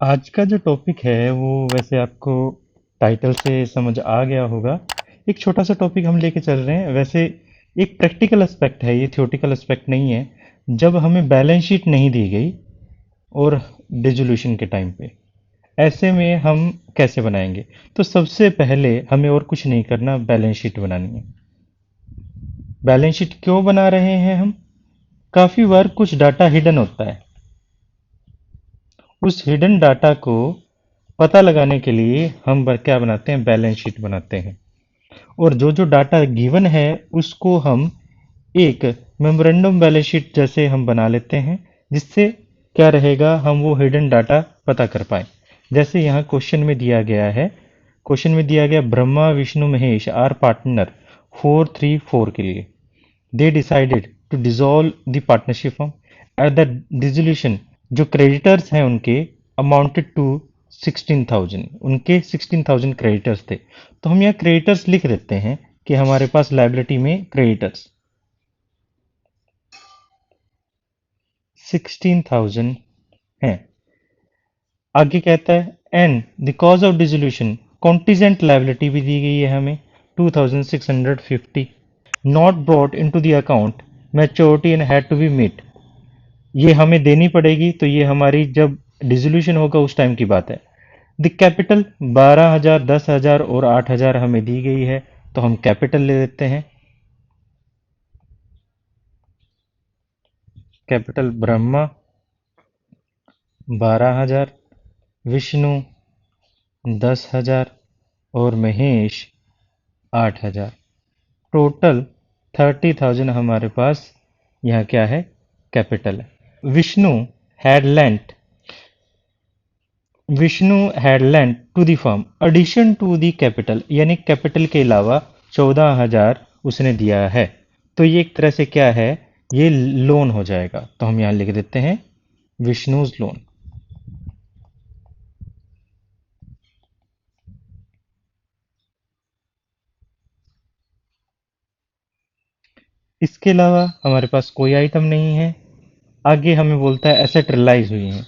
आज का जो टॉपिक है वो वैसे आपको टाइटल से समझ आ गया होगा। एक छोटा सा टॉपिक हम लेके चल रहे हैं। वैसे एक प्रैक्टिकल एस्पेक्ट है, ये थ्योरेटिकल एस्पेक्ट नहीं है। जब हमें बैलेंस शीट नहीं दी गई और डिसोल्यूशन के टाइम पे, ऐसे में हम कैसे बनाएंगे? तो सबसे पहले हमें और कुछ नहीं करना, बैलेंस शीट बनानी है। बैलेंस शीट क्यों बना रहे हैं हम? काफी बार कुछ डाटा हिडन होता है। उस हिडन डाटा को पता लगाने के लिए हम क्या बनाते हैं, बैलेंस शीट बनाते हैं। और जो जो डाटा गिवन है उसको हम एक मेमोरेंडम बैलेंस शीट जैसे हम बना लेते हैं, जिससे क्या रहेगा, हम वो हिडन डाटा पता कर पाए। जैसे यहाँ क्वेश्चन में दिया गया है, क्वेश्चन में दिया गया ब्रह्मा विष्णु महेश आर पार्टनर 434 के लिए। They decided to dissolve the partnership firm at the dissolution. जो क्रेडिटर्स हैं उनके अमाउंटेड टू 16,000, उनके 16,000 क्रेडिटर्स थे। तो हम यहाँ क्रेडिटर्स लिख देते हैं कि हमारे पास लाइबिलिटी में क्रेडिटर्स 16,000 हैं। आगे कहता है and the cause of dissolution, contingent liability भी दी गई है हमें 2,650, not brought into the account, maturity and had to be meet. ये हमें देनी पड़ेगी, तो ये हमारी जब डिसोल्यूशन होगा उस टाइम की बात है। द कैपिटल 12,000, 10,000 और 8,000 हमें दी गई है, तो हम कैपिटल ले लेते हैं। कैपिटल ब्रह्मा 12,000, विष्णु 10,000 और महेश 8,000। टोटल 30,000 हमारे पास यहाँ क्या है, कैपिटल है। Vishnu had lent to the firm addition to the capital, यानी कैपिटल के अलावा 14,000 उसने दिया है। तो ये एक तरह से क्या है, ये लोन हो जाएगा। तो हम यहाँ लिख देते हैं विष्णुज लोन। इसके अलावा हमारे पास कोई आइटम नहीं है। आगे हमें बोलता है एसेट रियलाइज हुई है,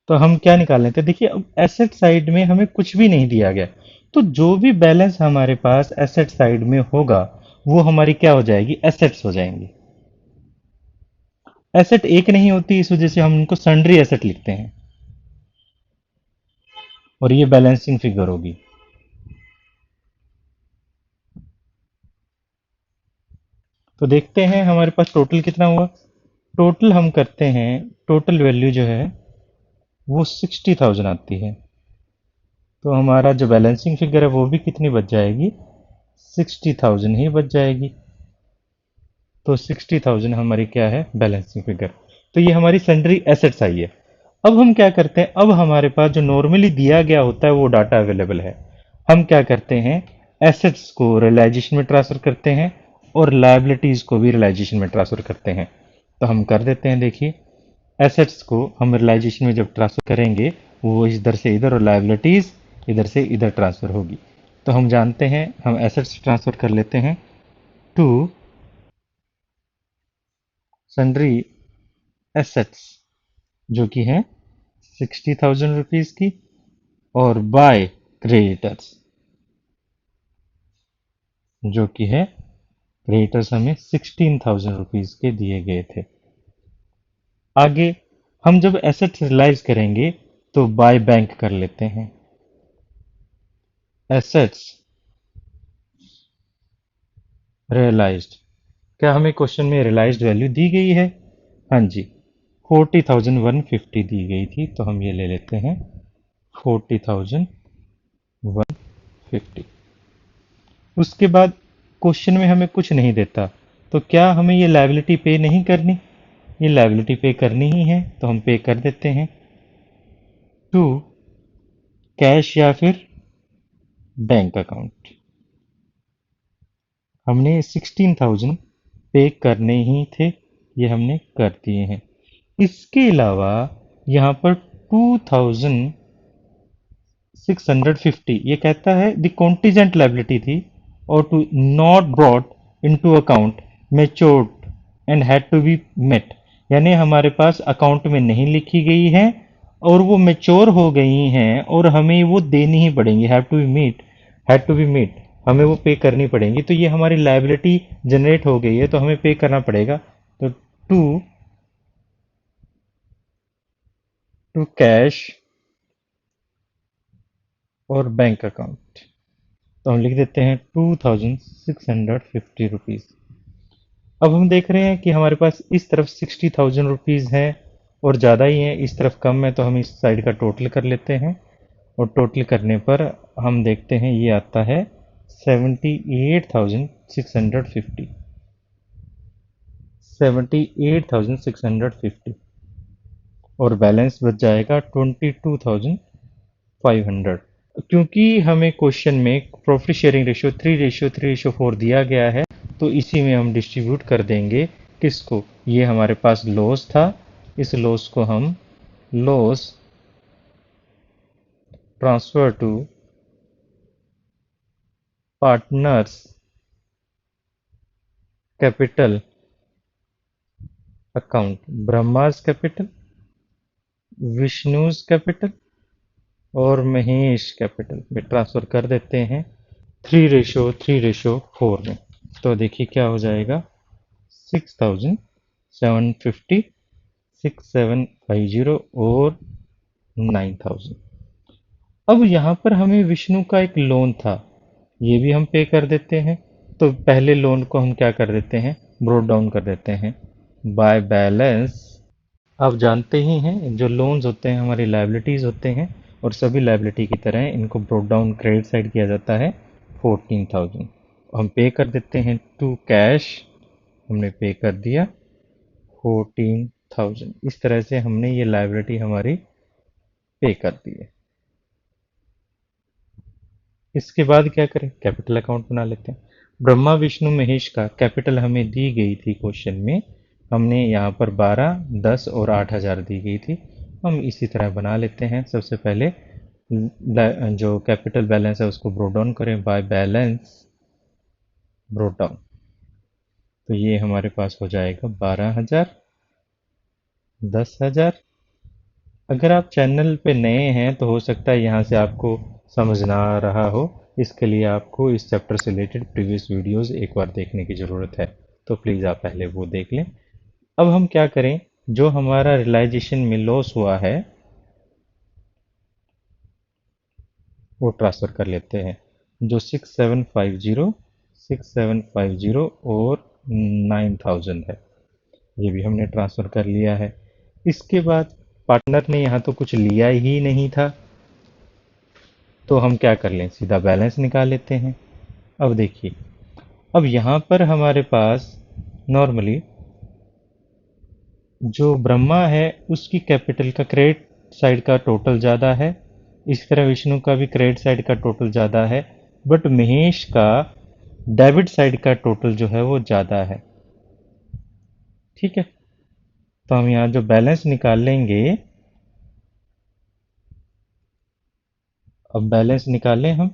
तो हम क्या निकाल लेते हैं? देखिए, अब एसेट साइड में हमें कुछ भी नहीं दिया गया, तो जो भी बैलेंस हमारे पास एसेट साइड में होगा वो हमारी क्या हो जाएगी, एसेट्स हो जाएंगी। एसेट एक नहीं होती, इस वजह से हम उनको सन्ड्री एसेट लिखते हैं, और ये बैलेंसिंग फिगर होगी। तो देखते हैं हमारे पास टोटल कितना हुआ। टोटल हम करते हैं, टोटल वैल्यू जो है वो 60,000 आती है। तो हमारा जो बैलेंसिंग फिगर है वो भी कितनी बच जाएगी, 60,000 ही बच जाएगी। तो 60,000 हमारी क्या है, बैलेंसिंग फिगर। तो ये हमारी सन्ड्री एसेट्स आई है। अब हम क्या करते हैं, अब हमारे पास जो नॉर्मली दिया गया होता है वो डाटा अवेलेबल है। हम क्या करते हैं, एसेट्स को रियलाइजेशन में ट्रांसफर करते हैं और लायबिलिटीज को भी रियलाइजेशन में ट्रांसफर करते हैं। तो हम कर देते हैं। देखिए, एसेट्स को हम रियलाइजेशन में जब ट्रांसफर करेंगे, वो इधर से इधर और लायबिलिटीज इधर से इधर ट्रांसफर होगी। तो हम जानते हैं, हम एसेट्स ट्रांसफर कर लेते हैं टू सन्ड्री एसेट्स, जो कि है 60,000 रुपीज की, और बाय क्रेडिटर्स, जो कि है क्रेडिटर्स हमें 16,000 रुपीज के दिए गए थे। आगे हम जब एसेट्स रियलाइज करेंगे तो बाय बैंक कर लेते हैं। एसेट्स रियलाइज्ड, क्या हमें क्वेश्चन में रियलाइज्ड वैल्यू दी गई है? हाँ जी, 40,150 दी गई थी, तो हम ये ले लेते हैं 40,150। उसके बाद क्वेश्चन में हमें कुछ नहीं देता, तो क्या हमें ये लायबिलिटी पे नहीं करनी? ये लायबिलिटी पे करनी ही है, तो हम पे कर देते हैं टू कैश या फिर बैंक अकाउंट। हमने 16,000 पे करने ही थे, ये हमने कर दिए हैं। इसके अलावा यहाँ पर 2,650 ये कहता है द कॉन्टीजेंट लायबिलिटी थी, और to not brought into account matured and had to be met, यानी हमारे पास अकाउंट में नहीं लिखी गई है और वो मेच्योर हो गई हैं और हमें वो देनी ही पड़ेंगी, हैड टू बी मीट, हमें वो पे करनी पड़ेंगी। तो ये हमारी लाइबिलिटी जनरेट हो गई है तो हमें पे करना पड़ेगा। तो टू टू कैश और बैंक अकाउंट, तो हम लिख देते हैं 2650 रुपीज़। अब हम देख रहे हैं कि हमारे पास इस तरफ 60,000 रुपीज़ है और ज़्यादा ही है, इस तरफ कम है, तो हम इस साइड का टोटल कर लेते हैं। और टोटल करने पर हम देखते हैं ये आता है 78,650, 78,650, और बैलेंस बच जाएगा 22,500। क्योंकि हमें क्वेश्चन में प्रॉफिट शेयरिंग रेशियो 3:3:4 दिया गया है, तो इसी में हम डिस्ट्रीब्यूट कर देंगे किसको, ये हमारे पास लॉस था, इस लॉस को हम loss transfer to partners capital account, Brahma's capital, Vishnu's capital और महेश कैपिटल में ट्रांसफर कर देते हैं 3:3:4 में। तो देखिए क्या हो जाएगा, 6,750, 6,750 और 9,000। अब यहाँ पर हमें विष्णु का एक लोन था, ये भी हम पे कर देते हैं। तो पहले लोन को हम क्या कर देते हैं, ब्रोट डाउन कर देते हैं बाय बैलेंस। आप जानते ही हैं जो लोन्स होते हैं हमारी लाइबिलिटीज़ होते हैं, और सभी लाइबिलिटी की तरह इनको ब्रोट डाउन क्रेडिट साइड किया जाता है 14,000। हम पे कर देते हैं टू कैश, हमने पे कर दिया 14,000। इस तरह से हमने ये लाइबिलिटी हमारी पे कर दी है। इसके बाद क्या करें, कैपिटल अकाउंट बना लेते हैं। ब्रह्मा विष्णु महेश का कैपिटल हमें दी गई थी क्वेश्चन में, हमने यहाँ पर 12, 10 और 8,000 दी गई थी। हम इसी तरह बना लेते हैं। सबसे पहले जो कैपिटल बैलेंस है उसको ब्रोट डाउन करें बाय बैलेंस ब्रोट डाउन। तो ये हमारे पास हो जाएगा 12,000, 10,000। अगर आप चैनल पे नए हैं तो हो सकता है यहाँ से आपको समझ ना आ रहा हो, इसके लिए आपको इस चैप्टर से रिलेटेड प्रीवियस वीडियोस एक बार देखने की ज़रूरत है, तो प्लीज़ आप पहले वो देख लें। अब हम क्या करें, जो हमारा रियलाइजेशन में लॉस हुआ है वो ट्रांसफ़र कर लेते हैं, जो 6,750 और 9,000 है, ये भी हमने ट्रांसफ़र कर लिया है। इसके बाद पार्टनर ने यहाँ तो कुछ लिया ही नहीं था, तो हम क्या कर लें, सीधा बैलेंस निकाल लेते हैं। अब देखिए, अब यहाँ पर हमारे पास नॉर्मली जो ब्रह्मा है उसकी कैपिटल का क्रेडिट साइड का टोटल ज़्यादा है, इस तरह विष्णु का भी क्रेडिट साइड का टोटल ज़्यादा है, बट महेश का डेबिट साइड का टोटल जो है वो ज़्यादा है। ठीक है, तो हम यहाँ जो बैलेंस निकाल लेंगे, अब बैलेंस निकालें हम,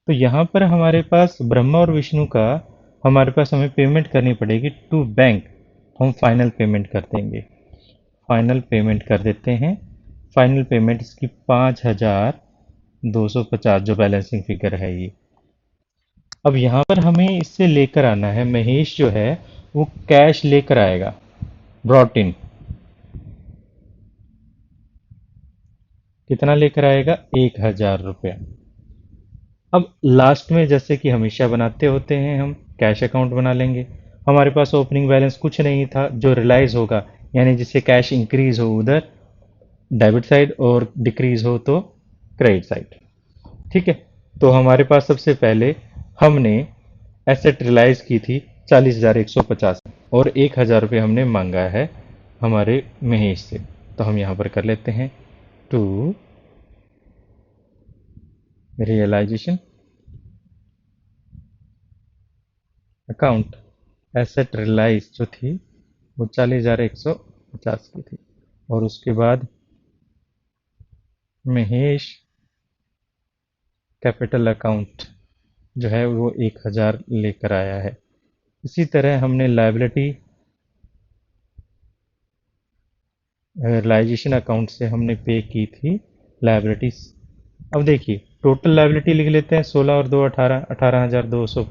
तो यहाँ पर हमारे पास ब्रह्मा और विष्णु का हमारे पास हमें पेमेंट करनी पड़ेगी टू बैंक, हम फाइनल पेमेंट कर देंगे, फाइनल पेमेंट कर देते हैं। फाइनल पेमेंट इसकी 5,250 जो बैलेंसिंग फिगर है ये। अब यहाँ पर हमें इससे लेकर आना है, महेश जो है वो कैश लेकर आएगा, ब्रॉट इन, कितना लेकर आएगा, 1,000 रुपया। अब लास्ट में जैसे कि हमेशा बनाते होते हैं, हम कैश अकाउंट बना लेंगे। हमारे पास ओपनिंग बैलेंस कुछ नहीं था, जो रिलाइज होगा यानी जिससे कैश इंक्रीज हो उधर डेबिट साइड और डिक्रीज हो तो क्रेडिट साइड। ठीक है, तो हमारे पास सबसे पहले हमने एसेट रिलाइज की थी 40,150 और 1,000 रुपये हमने मांगा है हमारे महेश से, तो हम यहाँ पर कर लेते हैं to realisation account, asset realise जो थी वो 40,150 की थी, और उसके बाद महेश कैपिटल अकाउंट जो है वो 1,000 लेकर आया है। इसी तरह हमने लायबिलिटी रियलाइजेशन अकाउंट से हमने पे की थी लाइबिलिटीज। अब देखिए टोटल लाइबिलिटी लिख लेते हैं, 16 और 2 18, 18,200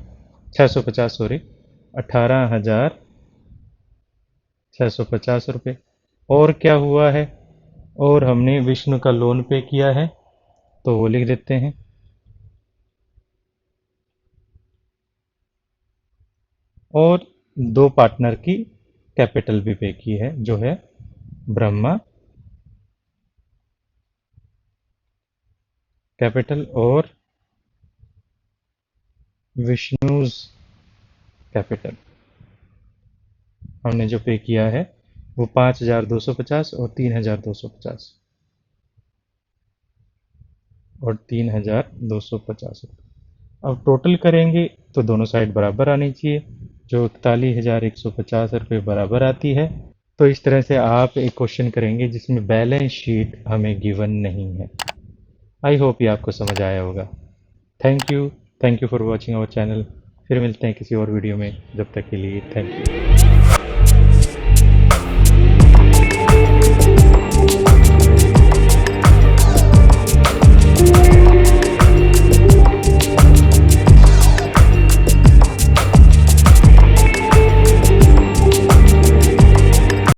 650, सॉरी 18,650 रुपये। और क्या हुआ है, और हमने विष्णु का लोन पे किया है तो वो लिख देते हैं। और दो पार्टनर की कैपिटल भी पे की है जो है ब्रह्मा कैपिटल और विष्णुज कैपिटल। हमने जो पे किया है वो 5,250 और 3,250 और 3,250। अब टोटल करेंगे तो दोनों साइड बराबर आनी चाहिए, जो 41,150 रुपये बराबर आती है। तो इस तरह से आप एक क्वेश्चन करेंगे जिसमें बैलेंस शीट हमें गिवन नहीं है। आई होप ये आपको समझ आया होगा। Thank you, thank you for watching our channel. फिर मिलते हैं किसी और वीडियो में, जब तक के लिए थैंक यू।